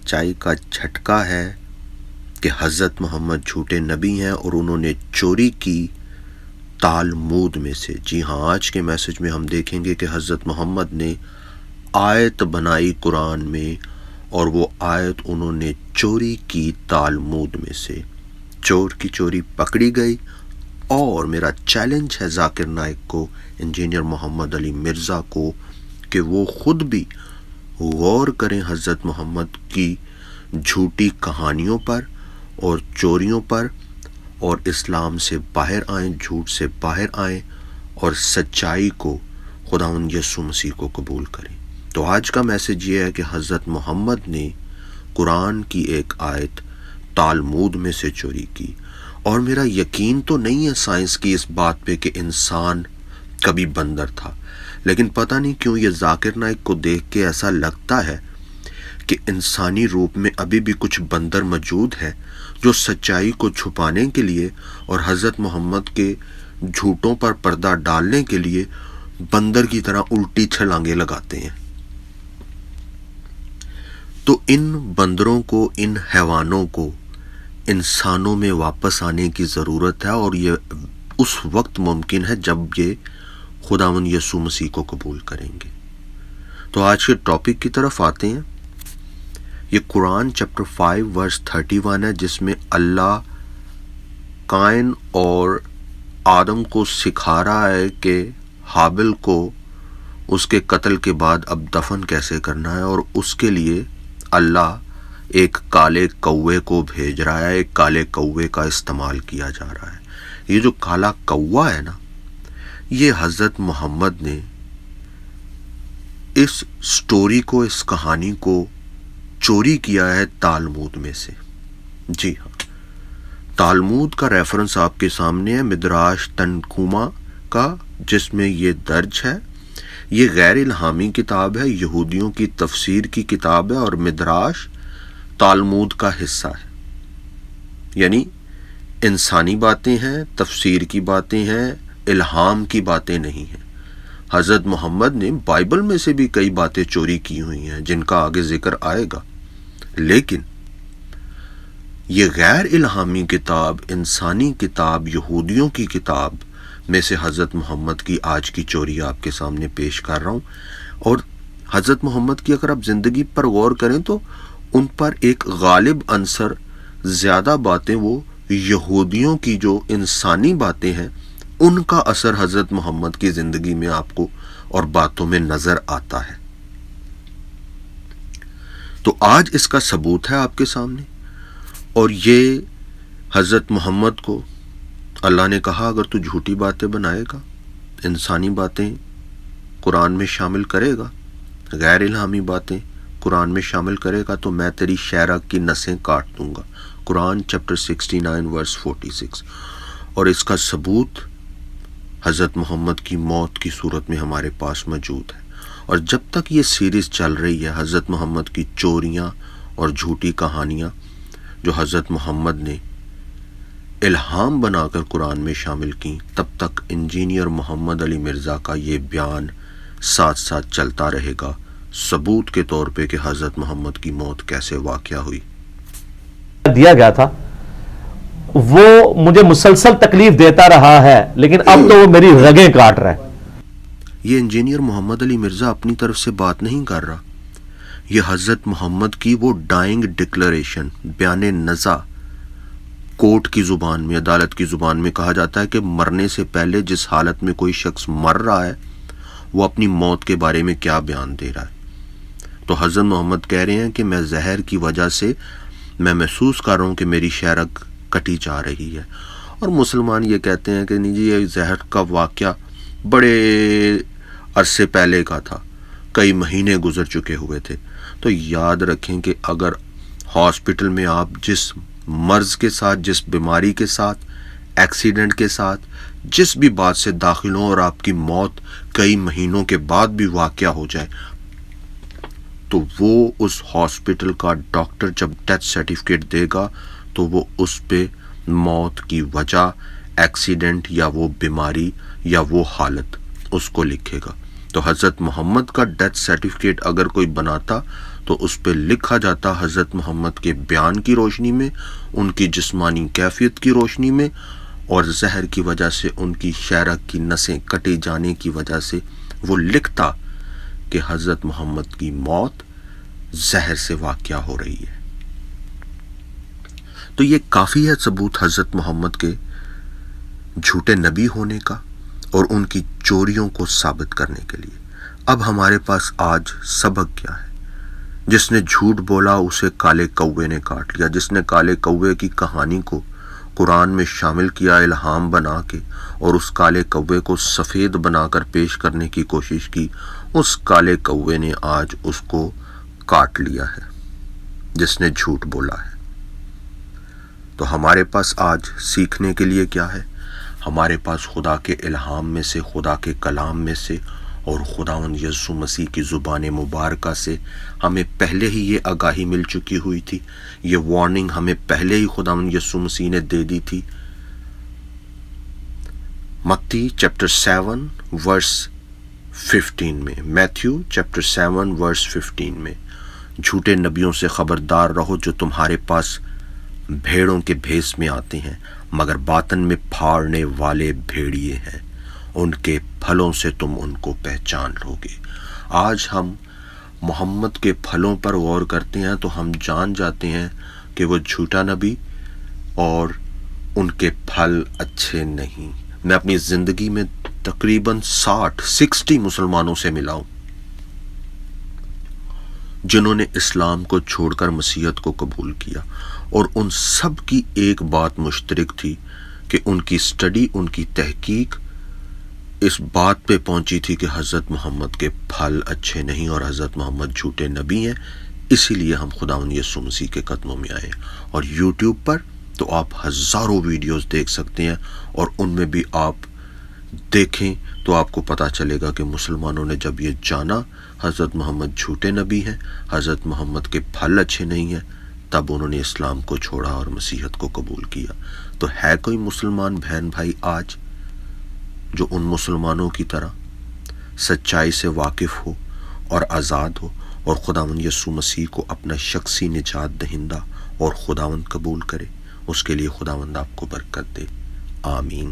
سچائی کا جھٹکا ہے کہ حضرت محمد جھوٹے نبی ہیں اور انہوں نے چوری کی تالمود میں سے. جی ہاں، آج کے میسج میں ہم دیکھیں گے کہ حضرت محمد نے آیت بنائی قرآن میں اور وہ آیت انہوں نے چوری کی تالمود میں سے. چور کی چوری پکڑی گئی. اور میرا چیلنج ہے ذاکر نائک کو، انجینئر محمد علی مرزا کو، کہ وہ خود بھی غور کریں حضرت محمد کی جھوٹی کہانیوں پر اور چوریوں پر، اور اسلام سے باہر آئیں، جھوٹ سے باہر آئیں اور سچائی کو، خداوند یسوع مسیح کو قبول کریں. تو آج کا میسج یہ ہے کہ حضرت محمد نے قرآن کی ایک آیت تالمود میں سے چوری کی. اور میرا یقین تو نہیں ہے سائنس کی اس بات پہ کہ انسان کبھی بندر تھا، لیکن پتہ نہیں کیوں یہ ذاکر نائک کو دیکھ کے ایسا لگتا ہے کہ انسانی روپ میں ابھی بھی کچھ بندر موجود ہے جو سچائی کو چھپانے کے لیے اور حضرت محمد کے جھوٹوں پر پردہ ڈالنے کے لیے بندر کی طرح الٹی چھلانگیں لگاتے ہیں. تو ان بندروں کو، ان حیوانوں کو انسانوں میں واپس آنے کی ضرورت ہے، اور یہ اس وقت ممکن ہے جب یہ خداوند یسوع مسیح کو قبول کریں گے. تو آج کے ٹاپک کی طرف آتے ہیں. یہ قرآن چیپٹر 5 ورس 31 ہے، جس میں اللہ قائن اور آدم کو سکھا رہا ہے کہ حابل کو اس کے قتل کے بعد اب دفن کیسے کرنا ہے، اور اس کے لیے اللہ ایک کالے کوے کو بھیج رہا ہے. ایک کالے کوے کا استعمال کیا جا رہا ہے. یہ جو کالا کوا ہے نا، یہ حضرت محمد نے اس سٹوری کو، اس کہانی کو چوری کیا ہے تالمود میں سے. جی ہاں، تالمود کا ریفرنس آپ کے سامنے ہے، مدراش تنخوما کا، جس میں یہ درج ہے. یہ غیر الہامی کتاب ہے، یہودیوں کی تفسیر کی کتاب ہے، اور مدراش تالمود کا حصہ ہے. یعنی انسانی باتیں ہیں، تفسیر کی باتیں ہیں، الہام کی باتیں نہیں ہیں. حضرت محمد نے بائبل میں سے بھی کئی باتیں چوری کی ہوئی ہیں جن کا آگے ذکر آئے گا، لیکن یہ غیر الہامی کتاب، انسانی کتاب، یہودیوں کی کتاب میں سے حضرت محمد کی آج کی چوری آپ کے سامنے پیش کر رہا ہوں. اور حضرت محمد کی اگر آپ زندگی پر غور کریں تو ان پر ایک غالب عنصر، زیادہ باتیں وہ یہودیوں کی جو انسانی باتیں ہیں ان کا اثر حضرت محمد کی زندگی میں آپ کو اور باتوں میں نظر آتا ہے. تو آج اس کا ثبوت ہے آپ کے سامنے. اور یہ حضرت محمد کو اللہ نے کہا اگر تو جھوٹی باتیں بنائے گا، انسانی باتیں قرآن میں شامل کرے گا، غیر الہامی باتیں قرآن میں شامل کرے گا، تو میں تیری شہرک کی نسیں کاٹ دوں گا. قرآن چیپٹر 69 ورس 46. اور اس کا ثبوت حضرت محمد کی موت کی صورت میں ہمارے پاس موجود ہے. اور جب تک یہ سیریز چل رہی ہے حضرت محمد کی چوریاں اور جھوٹی کہانیاں جو حضرت محمد نے الہام بنا کر قرآن میں شامل کی، تب تک انجینئر محمد علی مرزا کا یہ بیان ساتھ ساتھ چلتا رہے گا، ثبوت کے طور پہ کہ حضرت محمد کی موت کیسے واقع ہوئی. دیا گیا تھا وہ مجھے مسلسل تکلیف دیتا رہا ہے، لیکن اب تو وہ میری رگیں کاٹ رہا ہے. یہ انجینئر محمد علی مرزا اپنی طرف سے بات نہیں کر رہا، یہ حضرت محمد کی وہ ڈائنگ ڈکلریشن، بیان نزا، کورٹ کی زبان میں، عدالت کی زبان میں کہا جاتا ہے کہ مرنے سے پہلے جس حالت میں کوئی شخص مر رہا ہے وہ اپنی موت کے بارے میں کیا بیان دے رہا ہے. تو حضرت محمد کہہ رہے ہیں کہ میں زہر کی وجہ سے میں محسوس کر رہا ہوں کہ میری شہرک کٹی جا رہی ہے. اور مسلمان یہ کہتے ہیں کہ نہیں جی، یہ زہر کا واقعہ بڑے عرصے پہلے کا تھا، کئی مہینے گزر چکے ہوئے تھے. تو یاد رکھیں کہ اگر ہاسپٹل میں آپ جس مرض کے ساتھ، جس بیماری کے ساتھ، ایکسیڈنٹ کے ساتھ، جس بھی بات سے داخل ہوں اور آپ کی موت کئی مہینوں کے بعد بھی واقع ہو جائے، تو وہ اس ہاسپٹل کا ڈاکٹر جب ڈیتھ سرٹیفکیٹ دے گا تو وہ اس پہ موت کی وجہ، ایکسیڈنٹ یا وہ بیماری یا وہ حالت اس کو لکھے گا. تو حضرت محمد کا ڈیتھ سرٹیفکیٹ اگر کوئی بناتا تو اس پہ لکھا جاتا حضرت محمد کے بیان کی روشنی میں، ان کی جسمانی کیفیت کی روشنی میں، اور زہر کی وجہ سے ان کی شہرک کی نسیں کٹے جانے کی وجہ سے وہ لکھتا کہ حضرت محمد کی موت زہر سے واقع ہو رہی ہے۔ تو یہ کافی ہے ثبوت حضرت محمد کے جھوٹے نبی ہونے کا اور ان کی چوریوں کو ثابت کرنے کے لیے۔ اب ہمارے پاس آج سبق کیا ہے؟ جس نے جھوٹ بولا اسے کالے کوے نے کاٹ لیا۔ جس نے کالے کوے کی کہانی کو قرآن میں شامل کیا الہام بنا کے، اور اس کالے کوے کو سفید بنا کر پیش کرنے کی کوشش کی، اس کالے کوے نے آج اس کو کاٹ لیا ہے، جس نے جھوٹ بولا ہے۔ تو ہمارے پاس آج سیکھنے کے لیے کیا ہے؟ ہمارے پاس خدا کے الہام میں سے، خدا کے کلام میں سے، اور خداوند یسوع مسیح کی زبان مبارکہ سے ہمیں پہلے ہی یہ آگاہی مل چکی ہوئی تھی، یہ وارننگ ہمیں پہلے ہی خداوند یسوع مسیح نے دے دی تھی۔ متی چیپٹر 7 ورس 15 میں، میتھیو چیپٹر 7 ورس 15 میں، جھوٹے نبیوں سے خبردار رہو جو تمہارے پاس بھیڑوں کے بھیس میں آتے ہیں مگر باطن میں پھاڑنے والے بھیڑیے ہیں، ان کے پھلوں سے تم ان کو پہچان لوگے۔ آج ہم محمد کے پھلوں پر غور کرتے ہیں تو ہم جان جاتے ہیں کہ وہ جھوٹا نبی اور ان کے پھل اچھے نہیں۔ میں اپنی زندگی میں تقریباً 60 مسلمانوں سے ملا ہوں جنہوں نے اسلام کو چھوڑ کر مسیحیت کو قبول کیا، اور ان سب کی ایک بات مشترک تھی کہ ان کی سٹڈی، ان کی تحقیق اس بات پہ پہنچی تھی کہ حضرت محمد کے پھل اچھے نہیں اور حضرت محمد جھوٹے نبی ہیں۔ اسی لیے ہم خداوند یسوع مسیح کے قدموں میں آئے، اور یوٹیوب پر تو آپ ہزاروں ویڈیوز دیکھ سکتے ہیں، اور ان میں بھی آپ دیکھیں تو آپ کو پتہ چلے گا کہ مسلمانوں نے جب یہ جانا حضرت محمد جھوٹے نبی ہیں، حضرت محمد کے پھل اچھے نہیں ہیں، تب انہوں نے اسلام کو چھوڑا اور مسیحیت کو قبول کیا۔ تو ہے کوئی مسلمان بہن بھائی آج جو ان مسلمانوں کی طرح سچائی سے واقف ہو اور آزاد ہو اور خداوند یسوع مسیح کو اپنا شخصی نجات دہندہ اور خداوند قبول کرے؟ اس کے لیے خداوند آپ کو برکت دے، آمین۔